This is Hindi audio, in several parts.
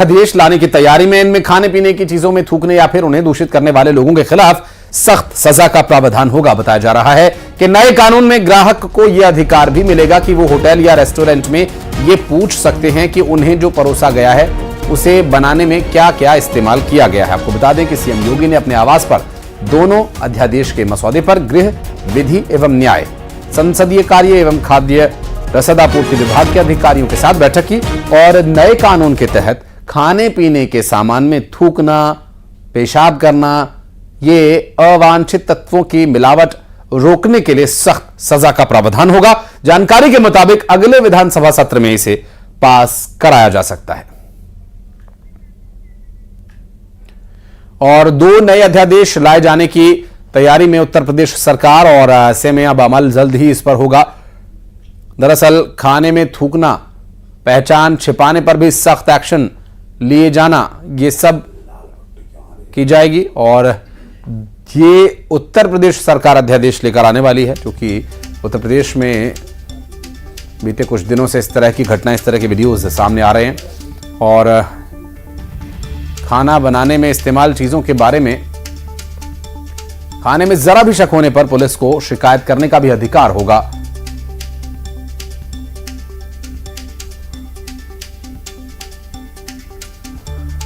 अध्यादेश लाने की तैयारी में इनमें खाने पीने की चीजों में थूकने या फिर उन्हें दूषित करने वाले लोगों के खिलाफ सख्त सजा का प्रावधान होगा। बताया जा रहा है कि नए कानून में ग्राहक को यह अधिकार भी मिलेगा कि वो होटल या रेस्टोरेंट में ये पूछ सकते हैं कि उन्हें जो परोसा गया है उसे बनाने में क्या क्या इस्तेमाल किया गया है। आपको बता दें कि सीएम योगी ने अपने आवास पर दोनों अध्यादेश के मसौदे पर गृह, विधि एवं न्याय, संसदीय कार्य एवं खाद्य रसद आपूर्ति विभाग के अधिकारियों के साथ बैठक की और नए कानून के तहत खाने पीने के सामान में थूकना, पेशाब करना, ये अवांछित तत्वों की मिलावट रोकने के लिए सख्त सजा का प्रावधान होगा। जानकारी के मुताबिक अगले विधानसभा सत्र में इसे पास कराया जा सकता है। और दो नए अध्यादेश लाए जाने की तैयारी में उत्तर प्रदेश सरकार और ऐसे में अब अमल जल्द ही इस पर होगा। दरअसल खाने में थूकना, पहचान छिपाने पर भी सख्त एक्शन लिए जाना, ये सब की जाएगी और ये उत्तर प्रदेश सरकार अध्यादेश लेकर आने वाली है, क्योंकि उत्तर प्रदेश में बीते कुछ दिनों से इस तरह की घटनाएं, इस तरह के वीडियोस सामने आ रहे हैं और खाना बनाने में इस्तेमाल चीजों के बारे में, खाने में जरा भी शक होने पर पुलिस को शिकायत करने का भी अधिकार होगा।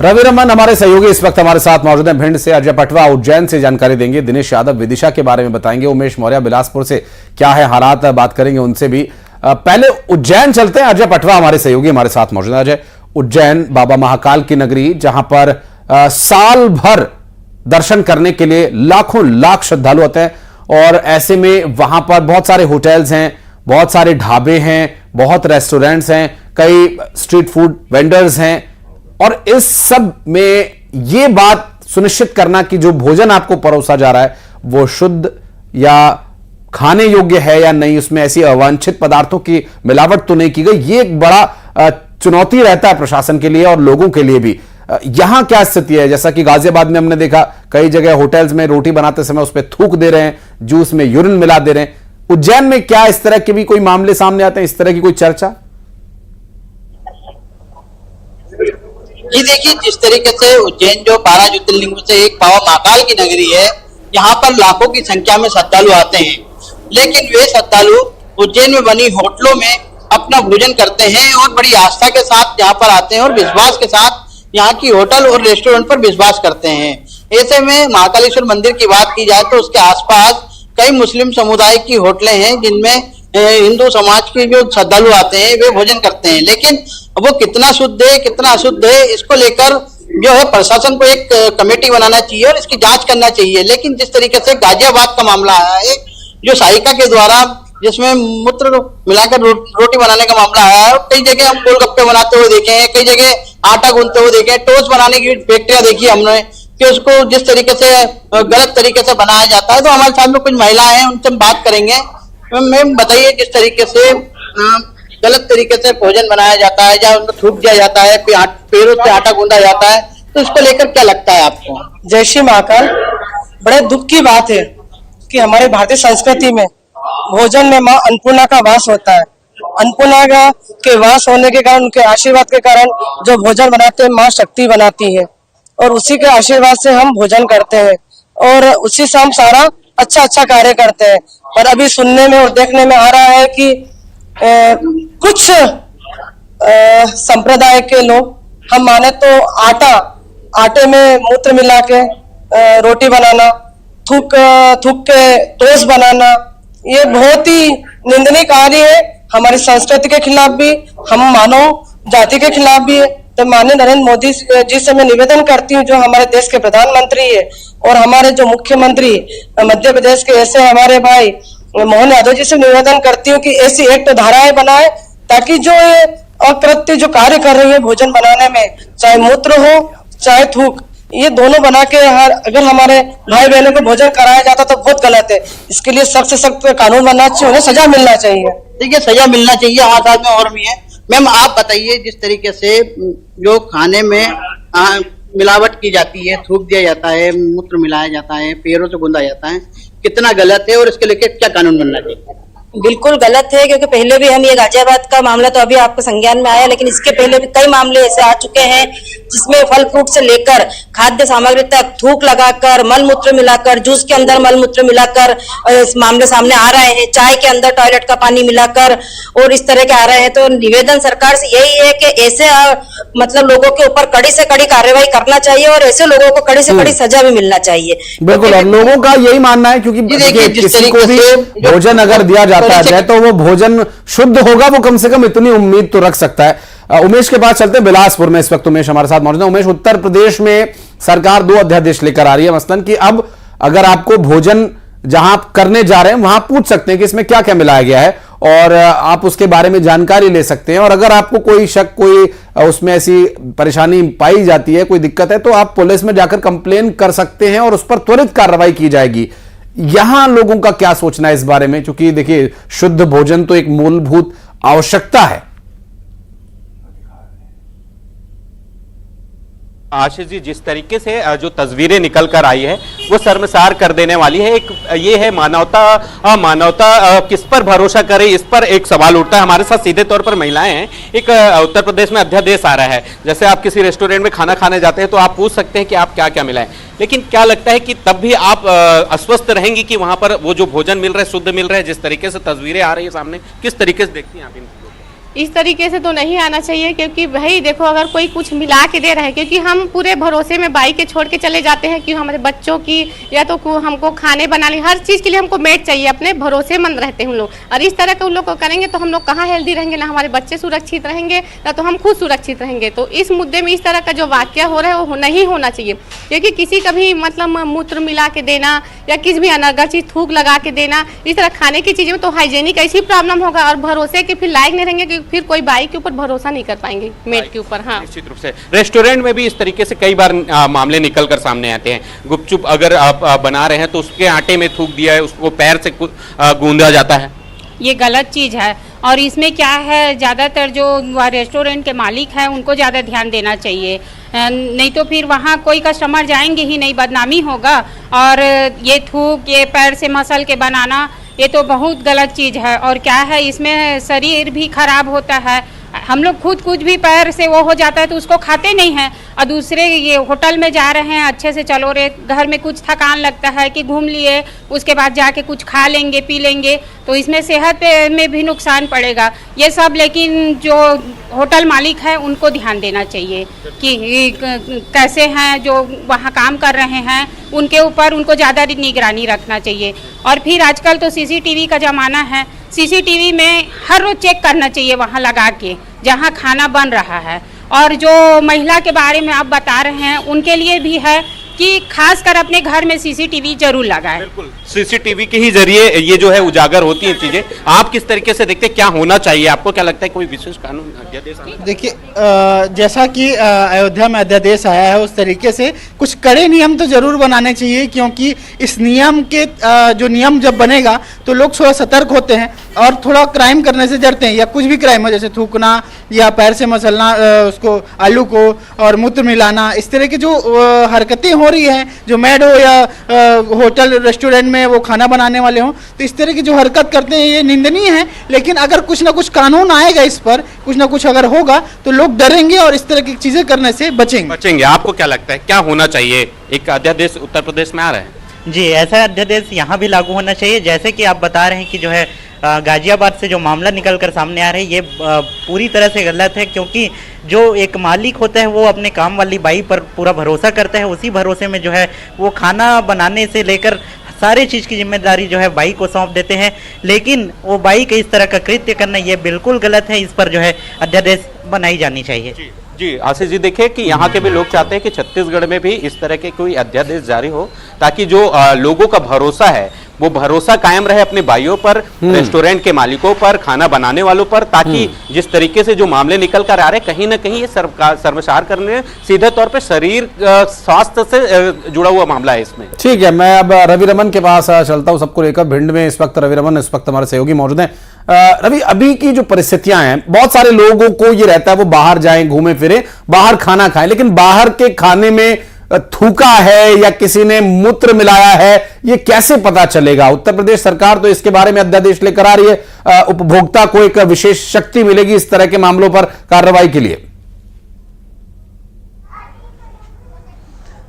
रवि रमन हमारे सहयोगी इस वक्त हमारे साथ मौजूद हैं। भिंड से अजय पटवा उज्जैन से जानकारी देंगे। दिनेश यादव विदिशा के बारे में बताएंगे। उमेश मौर्य बिलासपुर से क्या है हालात, बात करेंगे उनसे भी। पहले उज्जैन चलते हैं। अजय पटवा हमारे सहयोगी हमारे साथ मौजूद है। अजय, उज्जैन बाबा महाकाल की नगरी, जहां पर साल भर दर्शन करने के लिए लाखों लाख श्रद्धालु आते हैं और ऐसे में वहां पर बहुत सारे होटल्स हैं, बहुत सारे ढाबे हैं, बहुत रेस्टोरेंट्स हैं, कई स्ट्रीट फूड वेंडर्स हैं और इस सब में यह बात सुनिश्चित करना कि जो भोजन आपको परोसा जा रहा है वो शुद्ध या खाने योग्य है या नहीं, उसमें ऐसी अवांछित पदार्थों की मिलावट तो नहीं की गई, ये एक बड़ा चुनौती रहता है प्रशासन के लिए और लोगों के लिए भी। यहां क्या स्थिति है? जैसा कि गाजियाबाद में हमने देखा कई जगह होटल्स में रोटी बनाते समय उस पर थूक दे रहे हैं, जूस में यूरिन मिला दे रहे हैं। उज्जैन में क्या इस तरह के भी कोई मामले सामने आते हैं, इस तरह की कोई चर्चा? जी देखिए, जिस तरीके से उज्जैन जो 12 ज्योतिर्लिंगों से एक बाबा महाकाल की नगरी है, यहाँ पर लाखों की संख्या में श्रद्धालु आते हैं, लेकिन वे श्रद्धालु उज्जैन में बनी होटलों में अपना भोजन करते हैं और बड़ी आस्था के साथ यहाँ पर आते हैं और विश्वास के साथ यहाँ की होटल और रेस्टोरेंट पर विश्वास करते हैं। ऐसे में महाकालेश्वर मंदिर की बात की जाए तो उसके आसपास कई मुस्लिम समुदाय की होटलें हैं जिनमें हिंदू समाज के जो श्रद्धालु आते हैं वे भोजन करते हैं, लेकिन वो कितना शुद्ध है कितना अशुद्ध है इसको लेकर जो है प्रशासन को एक कमेटी बनाना चाहिए और इसकी जांच करना चाहिए। लेकिन जिस तरीके से गाजियाबाद का मामला आया है, जो साइका के द्वारा जिसमें मूत्र मिलाकर रोटी बनाने का मामला आया है, कई जगह हम गोलगप्पे बनाते हुए देखे हैं, कई जगह आटा गूंथते हुए देखे, टोस्ट बनाने की फैक्ट्रियां देखी हमने कि उसको जिस तरीके से गलत तरीके से बनाया जाता है। तो हमारे साथ में कुछ महिलाएं हैं, उनसे हम बात करेंगे। मैम बताइए, जिस तरीके से गलत तरीके से भोजन बनाया जाता है या उनको थूक दिया जाता है, पैरों से आटा गूंदा जाता है, तो इसको लेकर क्या लगता है आपको? जय श्री महाकाल। बड़े दुख की बात है कि हमारे भारतीय संस्कृति में भोजन में माँ अन्नपूर्णा का वास होता है। अन्नपूर्णा के वास होने के कारण, उनके आशीर्वाद के कारण जो भोजन बनाते हैं माँ शक्ति बनाती है और उसी के आशीर्वाद से हम भोजन करते हैं और उसी से हम सारा अच्छा कार्य करते हैं। पर अभी सुनने में और देखने में आ रहा है कि कुछ संप्रदाय के लोग, हम माने तो आटे में मूत्र मिला के रोटी बनाना, थूक के टोस्ट बनाना, ये बहुत ही निंदनीय कार्य है। हमारी संस्कृति के खिलाफ भी, हम मानव जाति के खिलाफ भी है। तो माननीय नरेंद्र मोदी जी से मैं निवेदन करती हूँ, जो हमारे देश के प्रधानमंत्री है और हमारे जो मुख्यमंत्री मध्य प्रदेश के ऐसे हमारे भाई मोहन यादव जी से निवेदन करती हूँ कि ऐसी एक्ट धाराएं बनाए ताकि जो ये अकृत्य जो कार्य कर रही है भोजन बनाने में, चाहे मूत्र हो चाहे थूक, ये दोनों बना के अगर हमारे भाई बहनों को भोजन कराया जाता तो बहुत गलत है। इसके लिए सख्त से सख्त कानून बनना चाहिए, उन्हें सजा मिलना चाहिए। देखिए, सजा मिलना चाहिए, हमारे साथ में और भी है। मैम आप बताइए, जिस तरीके से जो खाने में मिलावट की जाती है, थूक दिया जाता है, मूत्र मिलाया जाता है, पैरों से गूंदा जाता है, कितना गलत है और इसके लेके क्या कानून बनना चाहिए? बिल्कुल गलत है, क्योंकि पहले भी हम ये गाजियाबाद का मामला तो अभी आपको संज्ञान में आया, लेकिन इसके पहले भी कई मामले ऐसे आ चुके हैं जिसमें फल फ्रूट से लेकर खाद्य सामग्री तक थूक लगाकर, मल मूत्र मिलाकर, जूस के अंदर मल मूत्र मिलाकर इस मामले सामने आ रहे हैं, चाय के अंदर टॉयलेट का पानी मिलाकर और इस तरह के आ रहे हैं। तो निवेदन सरकार से यही है कि ऐसे मतलब लोगों के ऊपर कड़ी से कड़ी कार्रवाई करना चाहिए और ऐसे लोगों को कड़ी से कड़ी सजा भी मिलना चाहिए। बिल्कुल, और लोगों का यही मानना है, क्योंकि देखिए, जिस किसी को भी भोजन अगर दिया जाता है तो वो भोजन शुद्ध होगा, वो कम से कम इतनी उम्मीद तो रख सकता है। उमेश के पास चलते हैं, बिलासपुर में इस वक्त उमेश हमारे साथ मौजूद है। उमेश, उत्तर प्रदेश में सरकार 2 अध्यादेश लेकर आ रही है, मसलन कि अब अगर आपको भोजन जहां आप करने जा रहे हैं वहां पूछ सकते हैं कि इसमें क्या क्या मिलाया गया है और आप उसके बारे में जानकारी ले सकते हैं, और अगर आपको कोई शक, कोई उसमें ऐसी परेशानी पाई जाती है, कोई दिक्कत है, तो आप पुलिस में जाकर कंप्लेन कर सकते हैं और उस पर त्वरित कार्रवाई की जाएगी। यहां लोगों का क्या सोचना है इस बारे में, क्योंकि देखिए शुद्ध भोजन तो एक मूलभूत आवश्यकता है। आशीष जी, जिस तरीके से जो तस्वीरें निकल कर आई है वो शर्मसार कर देने वाली है। एक ये है मानवता किस पर भरोसा करे, इस पर एक सवाल उठता है। हमारे साथ सीधे तौर पर महिलाएं हैं। एक उत्तर प्रदेश में अध्यादेश आ रहा है, जैसे आप किसी रेस्टोरेंट में खाना खाने जाते हैं तो आप पूछ सकते हैं कि आप क्या क्या मिलाएं, लेकिन क्या लगता है कि तब भी आप अस्वस्थ रहेंगी कि वहां पर वो जो भोजन मिल रहा है शुद्ध मिल रहा है? जिस तरीके से तस्वीरें आ रही है सामने, किस तरीके से देखती हैं आप इनको? इस तरीके से तो नहीं आना चाहिए, क्योंकि भाई देखो, अगर कोई कुछ मिला के दे रहा है, क्योंकि हम पूरे भरोसे में बाइक के छोड़ के चले जाते हैं कि हमारे बच्चों की या तो हमको खाने बनाने, हर चीज़ के लिए हमको मेड चाहिए, अपने भरोसेमंद रहते हैं हम लोग। और इस तरह के उन लोग को करेंगे तो हम लोग कहाँ हेल्दी रहेंगे, ना हमारे बच्चे सुरक्षित रहेंगे, ना तो हम खुद सुरक्षित रहेंगे। तो इस मुद्दे में इस तरह का जो वाकया हो रहा है वो नहीं होना चाहिए, क्योंकि किसी का भी मतलब मूत्र मिला के देना या किसी भी अनर्गल चीज थूक लगा के देना, इस तरह खाने की चीज़ों में तो हाइजेनिक ऐसी प्रॉब्लम होगा और भरोसे के फिर लायक नहीं रहेंगे, क्योंकि फिर कोई बाइक के ऊपर भरोसा नहीं कर पाएंगे, मेड के ऊपर। हाँ, निश्चित रूप से रेस्टोरेंट में भी इस तरीके से कई बार मामले निकल कर सामने आते हैं। गुपचुप अगर आप बना रहे हैं तो उसके आटे में थूक दिया है, उसको पैर से गूंदा जाता है, ये गलत चीज़ है। और इसमें क्या है, ज़्यादातर जो रेस्टोरेंट के मालिक हैं उनको ज़्यादा ध्यान देना चाहिए, नहीं तो फिर वहाँ कोई कस्टमर जाएंगे ही नहीं, बदनामी होगा। और ये थूक, ये पैर से मसल के बनाना, ये तो बहुत गलत चीज़ है। और क्या है, इसमें शरीर भी खराब होता है। हम लोग खुद कुछ भी पैर से वो हो जाता है तो उसको खाते नहीं हैं, और दूसरे ये होटल में जा रहे हैं अच्छे से, चलो रे घर में कुछ थकान लगता है कि घूम लिए, उसके बाद जाके कुछ खा लेंगे पी लेंगे, तो इसमें सेहत पे में भी नुकसान पड़ेगा ये सब। लेकिन जो होटल मालिक है उनको ध्यान देना चाहिए कि कैसे हैं जो वहाँ काम कर रहे हैं, उनके ऊपर उनको ज़्यादा निगरानी रखना चाहिए। और फिर आजकल तो CCTV का ज़माना है, CCTV में हर रोज चेक करना चाहिए वहाँ लगा के जहाँ खाना बन रहा है। और जो महिला के बारे में आप बता रहे हैं उनके लिए भी है कि खासकर अपने घर में CCTV जरूर लगाएं। बिल्कुल, CCTV के ही जरिए ये जो है उजागर होती हैं चीजें। आप किस तरीके से देखते हैं, क्या होना चाहिए? आपको क्या लगता है कोई विशेष कानून अध्यादेश? देखिए, जैसा कि अयोध्या में अध्यादेश आया है उस तरीके से कुछ कड़े नियम तो जरूर बनाने चाहिए, क्योंकि इस नियम के जो नियम जब बनेगा तो लोग थोड़ा सतर्क होते हैं और थोड़ा क्राइम करने से डरते हैं, या कुछ भी क्राइम हो जैसे थूकना या पैर से मसलना, उसको आलू को और मूत्र मिलाना, इस तरह की जो हरकतें हो रही हैं, जो मेड हो या होटल रेस्टोरेंट में वो खाना बनाने वाले हों, तो इस तरह की जो हरकत करते हैं ये निंदनीय है। लेकिन अगर कुछ ना कुछ कानून आएगा इस पर, कुछ ना कुछ अगर होगा तो लोग डरेंगे और इस तरह की चीजें करने से बचेंगे। आपको क्या लगता है क्या होना चाहिए? एक अध्यादेश उत्तर प्रदेश में आ रहा है जी, ऐसा अध्यादेश यहाँ भी लागू होना चाहिए। जैसे कि आप बता रहे हैं कि जो है गाजियाबाद से जो मामला निकल कर सामने आ रहा है ये पूरी तरह से गलत है, क्योंकि जो एक मालिक होता है वो अपने काम वाली बाई पर पूरा भरोसा करता है, उसी भरोसे में जो है वो खाना बनाने से लेकर सारी चीज़ की जिम्मेदारी जो है बाई को सौंप देते हैं। लेकिन वो बाई के इस तरह का कृत्य करना ये बिल्कुल गलत है, इस पर जो है अध्यादेश बनाई जानी चाहिए। जी आशीष जी, देखिए कि यहाँ के भी लोग चाहते हैं कि छत्तीसगढ़ में भी इस तरह के कोई अध्यादेश जारी हो, ताकि जो लोगों का भरोसा है वो भरोसा कायम रहे अपने भाइयों पर, रेस्टोरेंट के मालिकों पर, खाना बनाने वालों पर, ताकि जिस तरीके से जो मामले निकल कर आ रहे कहीं ना कहीं ये शर्मसार करने, सीधे तौर पे शरीर स्वास्थ्य से जुड़ा हुआ मामला है इसमें। ठीक है, मैं अब रवि रमन के पास चलता हूं सबको लेकर। भिंड में इस वक्त रवि रमन, इस वक्त हमारे सहयोगी मौजूद हैं। रवि, अभी की जो परिस्थितियां हैं, बहुत सारे लोगों को ये रहता है वो बाहर जाएं, घूमे फिरे, बाहर खाना खाएं, लेकिन बाहर के खाने में थूका है या किसी ने मूत्र मिलाया है, ये कैसे पता चलेगा? उत्तर प्रदेश सरकार तो इसके बारे में अध्यादेश लेकर आ रही है, उपभोक्ता को एक विशेष शक्ति मिलेगी इस तरह के मामलों पर कार्रवाई के लिए।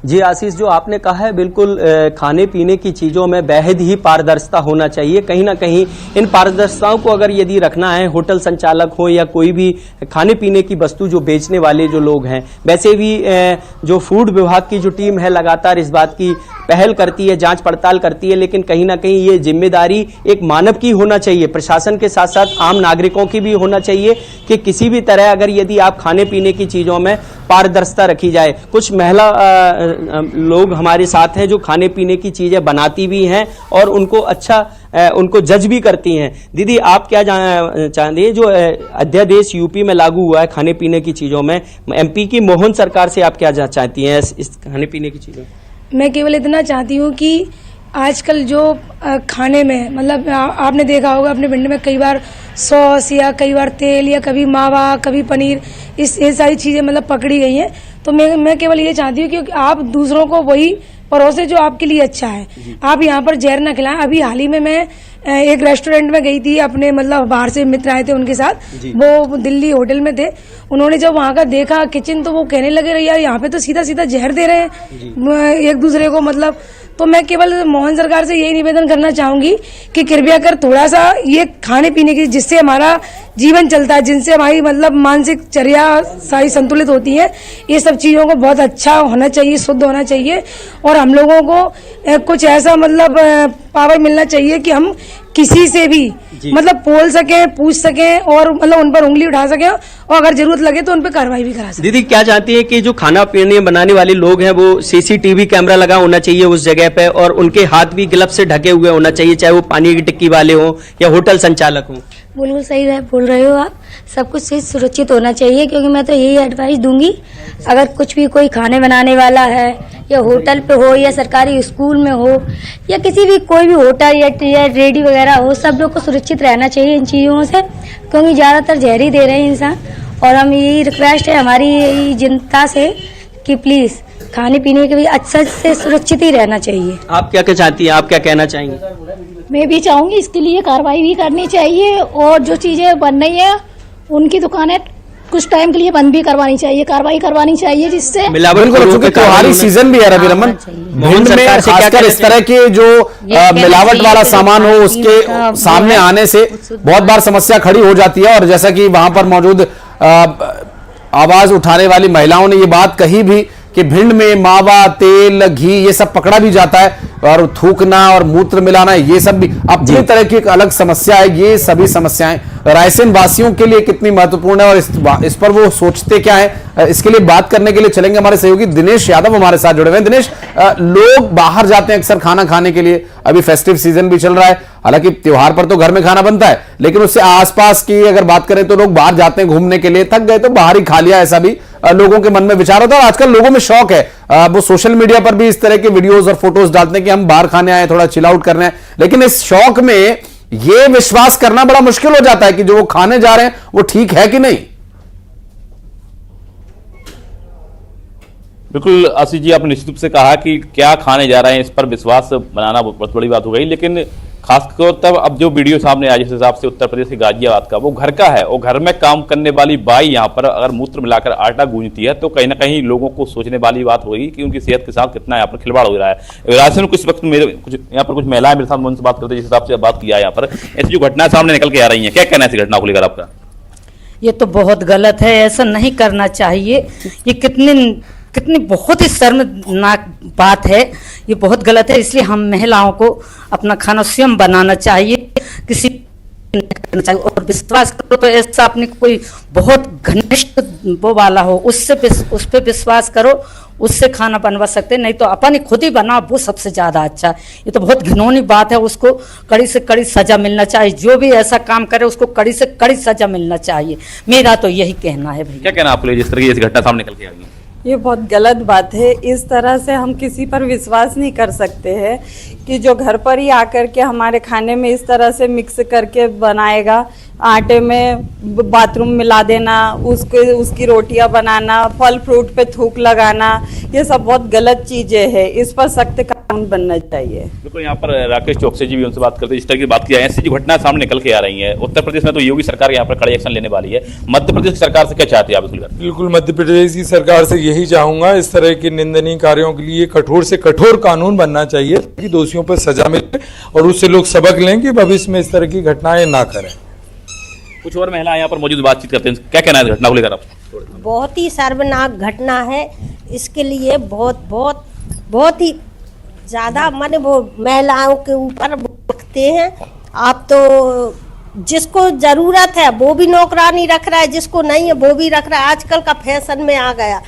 जी आशीष, जो आपने कहा है बिल्कुल, खाने पीने की चीज़ों में बेहद ही पारदर्शिता होना चाहिए। कहीं ना कहीं इन पारदर्शिताओं को अगर यदि रखना है, होटल संचालक हो या कोई भी खाने पीने की वस्तु जो बेचने वाले जो लोग हैं, वैसे भी जो फूड विभाग की जो टीम है लगातार इस बात की पहल करती है, जांच पड़ताल करती है, लेकिन कहीं ना कहीं ये जिम्मेदारी एक मानव की होना चाहिए, प्रशासन के साथ साथ आम नागरिकों की भी होना चाहिए कि किसी भी तरह अगर यदि आप खाने पीने की चीज़ों में पारदर्शिता रखी जाए। कुछ महिला लोग हमारे साथ हैं जो खाने पीने की चीजें बनाती भी हैं और उनको उनको जज भी करती हैं। दीदी, आप क्या चाहते हैं, जो अध्यादेश यूपी में लागू हुआ है खाने पीने की चीजों में, एमपी की मोहन सरकार से आप क्या चाहती हैं इस खाने पीने की चीजों? मैं केवल इतना चाहती हूँ कि आजकल जो खाने में, मतलब आपने देखा होगा अपने पिंड में कई बार सॉस या कई बार तेल या कभी मावा कभी पनीर, ये सारी चीजें मतलब पकड़ी गई हैं। तो मैं केवल ये चाहती हूँ कि आप दूसरों को वही परोसे जो आपके लिए अच्छा है, आप यहाँ पर जहर न खिलाएं। अभी हाल ही में मैं एक रेस्टोरेंट में गई थी, अपने मतलब बाहर से मित्र आए थे उनके साथ, वो दिल्ली होटल में थे। उन्होंने जब वहाँ का देखा किचन, तो वो कहने लगे यार यहाँ पे तो सीधा सीधा जहर दे रहे हैं एक दूसरे को, मतलब। तो मैं केवल मोहन सरकार से यही निवेदन करना चाहूंगी कि कृपया कर थोड़ा सा ये खाने पीने की, जिससे हमारा जीवन चलता है, जिनसे हमारी मतलब मानसिक चर्या सारी संतुलित होती है, ये सब चीज़ों को बहुत अच्छा होना चाहिए, शुद्ध होना चाहिए। और हम लोगों को कुछ ऐसा मतलब पावर मिलना चाहिए कि हम किसी से भी मतलब बोल सकें, पूछ सकें और मतलब उन पर उंगली उठा सकें, और अगर जरूरत लगे तो उन पर कार्रवाई भी करा सकें। दीदी, क्या चाहती है कि जो खाना पीने बनाने वाले लोग हैं वो सीसीटीवी कैमरा लगा होना चाहिए उस जगह पे, और उनके हाथ भी ग्लव से ढके हुए होना चाहिए, चाहे वो पानी की टिक्की वाले हो या होटल संचालक हो? बिल्कुल सही बोल रहे हो आप, सब कुछ से सुरक्षित होना चाहिए। क्योंकि मैं तो यही एडवाइस दूंगी, अगर कुछ भी कोई खाने बनाने वाला है, या होटल पे हो या सरकारी स्कूल में हो या किसी भी कोई भी होटल या रेडी वगैरह हो, सब लोग को सुरक्षित रहना चाहिए इन चीज़ों से, क्योंकि ज़्यादातर जहर ही दे रहे हैं इंसान। और हम यही रिक्वेस्ट है हमारी जनता से कि प्लीज़ खाने पीने के भी अच्छा से सुरक्षित ही रहना चाहिए। आप क्या चाहती हैं, आप क्या कहना चाहेंगे? मैं भी चाहूँगी इसके लिए कार्रवाई भी करनी चाहिए, और जो चीज़ें बन रही है उनकी दुकानें कुछ टाइम के लिए बंद भी करवानी चाहिए, कार्रवाई करवानी चाहिए, जिससे बिल्कुल त्योहारी सीजन भी है रवि रमन, भिंड में खासकर इस तरह के जो मिलावट वाला सामान हो उसके सामने आने से बहुत बार समस्या खड़ी हो जाती है। और जैसा कि वहां पर मौजूद आवाज उठाने वाली महिलाओं ने ये बात कही भी कि भिंड में मावा, तेल, घी ये सब पकड़ा भी जाता है, और थूकना और मूत्र मिलाना ये सब भी अपनी तरह की एक अलग समस्या है। ये सभी समस्याएं रायसेन वासियों के लिए कितनी महत्वपूर्ण है और इस पर वो सोचते क्या है, इसके लिए बात करने के लिए चलेंगे हमारे सहयोगी दिनेश यादव हमारे साथ जुड़े हुए हैं। दिनेश, लोग बाहर जाते हैं अक्सर खाना खाने के लिए, अभी फेस्टिव सीजन भी चल रहा है, हालांकि त्योहार पर तो घर में खाना बनता है, लेकिन उससे आसपास की अगर बात करें तो लोग बाहर जाते हैं घूमने के लिए, थक गए तो बाहर ही खा लिया, ऐसा भी लोगों के मन में विचार होता है। और आजकल लोगों में शौक है, वो सोशल मीडिया पर भी इस तरह के वीडियोस और फोटोज डालते हैं कि हम बाहर खाने आए, थोड़ा चिल आउट करना है, लेकिन इस शौक में ये विश्वास करना बड़ा मुश्किल हो जाता है कि जो वो खाने जा रहे हैं वो ठीक है कि नहीं। बिल्कुल आशीष जी, आपने निश्चित रूप से कहा कि क्या खाने जा रहे हैं इस पर विश्वास बनाना बहुत बड़ी बात हो गई, लेकिन खासकर तब अब जो वीडियो सामने आया जिस हिसाब से उत्तर प्रदेश के गाजियाबाद का, वो घर का है, वो घर में काम करने वाली बाई यहाँ पर अगर मूत्र मिलाकर आटा गूंजती है तो कहीं ना कहीं लोगों को सोचने वाली बात होगी कि उनकी सेहत के साथ कितना यहाँ पर खिलवाड़ हो रहा है। रायसेन कुछ वक्त यहाँ पर कुछ महिलाएं मेरे साथ मुझसे बात करते हैं, जिस हिसाब से बात किया यहाँ पर ऐसी जो घटना सामने निकल के आ रही है, क्या कहना है इस घटना को लेकर आपका? ये तो बहुत गलत है, ऐसा नहीं करना चाहिए। ये कितनी बहुत ही शर्मनाक बात है, ये बहुत गलत है। इसलिए हम महिलाओं को अपना खाना स्वयं बनाना चाहिए, किसी करना चाहिए। और विश्वास करो तो ऐसा अपने कोई बहुत घनिष्ठ वो वाला हो उस पर विश्वास करो, उससे खाना बनवा सकते, नहीं तो अपन खुद ही बनाओ, वो सबसे ज्यादा अच्छा है। ये तो बहुत घिनौनी बात है, उसको कड़ी से कड़ी सजा मिलना चाहिए, जो भी ऐसा काम करे उसको कड़ी से कड़ी सजा मिलना चाहिए, मेरा तो यही कहना है। भाई क्या कहना आपको जिस तरह की घटना सामने निकल के आ गई? ये बहुत गलत बात है, इस तरह से हम किसी पर विश्वास नहीं कर सकते हैं कि जो घर पर ही आकर के हमारे खाने में इस तरह से मिक्स करके बनाएगा आटे में बाथरूम मिला देना, उसकी रोटियां बनाना, फल फ्रूट पे थूक लगाना, ये सब बहुत गलत चीजें हैं। इस पर सख्त कानून बनना चाहिए। बिल्कुल, यहाँ पर राकेश चौकसी जी भी उनसे बात करते हैं। इस तरह की बात की जाए, ऐसी जो घटना सामने निकल के आ रही है, उत्तर प्रदेश में तो योगी सरकार यहाँ पर कड़े एक्शन लेने वाली है, मध्य प्रदेश की सरकार से क्या चाहते हैं आप? बिल्कुल, मध्य प्रदेश की सरकार से यही चाहूंगा, इस तरह के निंदनीय कार्यों के लिए कठोर से कठोर कानून बनना चाहिए कि दोषियों पर सजा मिले और उससे लोग सबक लें कि भविष्य में इस तरह की घटनाएं ना करें। कुछ और महिलाएं यहाँ पर मौजूद बातचीत करते हैं, क्या कहना है घटना को लेकर आप? बहुत ही शर्मनाक घटना है। इसके लिए बहुत ही ज्यादा माने वो महिलाओं के ऊपर रखते हैं। आप तो जिसको जरूरत है वो भी नौकरानी रख रहा है, जिसको नहीं है वो भी रख रहा है। आजकल का फैशन में आ गया,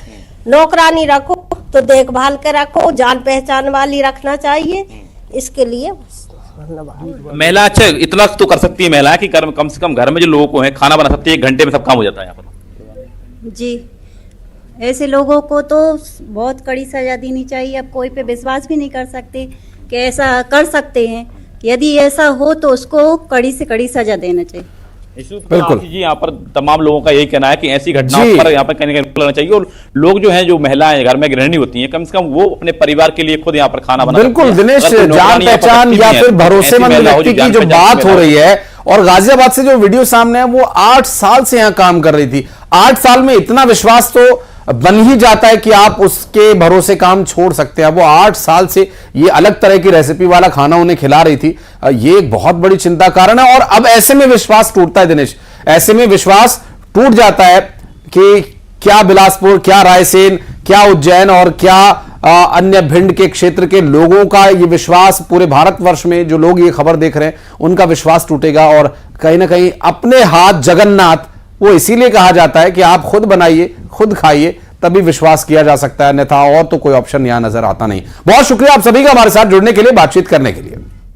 नौकरानी रखो तो देखभाल के रखो, जान पहचान वाली रखना चाहिए। इसके लिए महिला अच्छा इतना तो कर सकती है महिला कि कम से कम घर में जो लोगों को है खाना बना सकती है, 1 घंटे में सब काम हो जाता है यहाँ पर। जी, ऐसे लोगों को तो बहुत कड़ी सजा देनी चाहिए। अब कोई पे विश्वास भी नहीं कर सकते कि ऐसा कर सकते हैं। यदि ऐसा हो तो उसको कड़ी से कड़ी सजा देना चाहिए। बिल्कुल जी, यहाँ पर तमाम लोगों का यही कहना है कि ऐसी घटनाओं पर यहाँ पर कहीं ना कहीं करना चाहिए और लोग जो हैं, जो महिलाएं घर में गृहिणी होती हैं, कम से कम वो अपने परिवार के लिए खुद यहाँ पर खाना बना। बिल्कुल दिनेश, जान पहचान या फिर भरोसेमंद व्यक्ति की जो बात हो रही है, और गाजियाबाद से जो वीडियो सामने है वो 8 साल से यहाँ काम कर रही थी। 8 साल में इतना विश्वास तो बन ही जाता है कि आप उसके भरोसे काम छोड़ सकते हैं। वो 8 साल से ये अलग तरह की रेसिपी वाला खाना उन्हें खिला रही थी। ये एक बहुत बड़ी चिंता कारण है और अब ऐसे में विश्वास टूटता है दिनेश, ऐसे में विश्वास टूट जाता है कि क्या बिलासपुर, क्या रायसेन, क्या उज्जैन और क्या अन्य भिंड के क्षेत्र के लोगों का ये विश्वास, पूरे भारतवर्ष में जो लोग ये खबर देख रहे हैं उनका विश्वास टूटेगा। और कहीं ना कहीं अपने हाथ जगन्नाथ, वो इसीलिए कहा जाता है कि आप खुद बनाइए, खुद खाइए, तभी विश्वास किया जा सकता है, अन्यथा और तो कोई ऑप्शन यहां नजर आता नहीं। बहुत शुक्रिया आप सभी का हमारे साथ जुड़ने के लिए, बातचीत करने के लिए।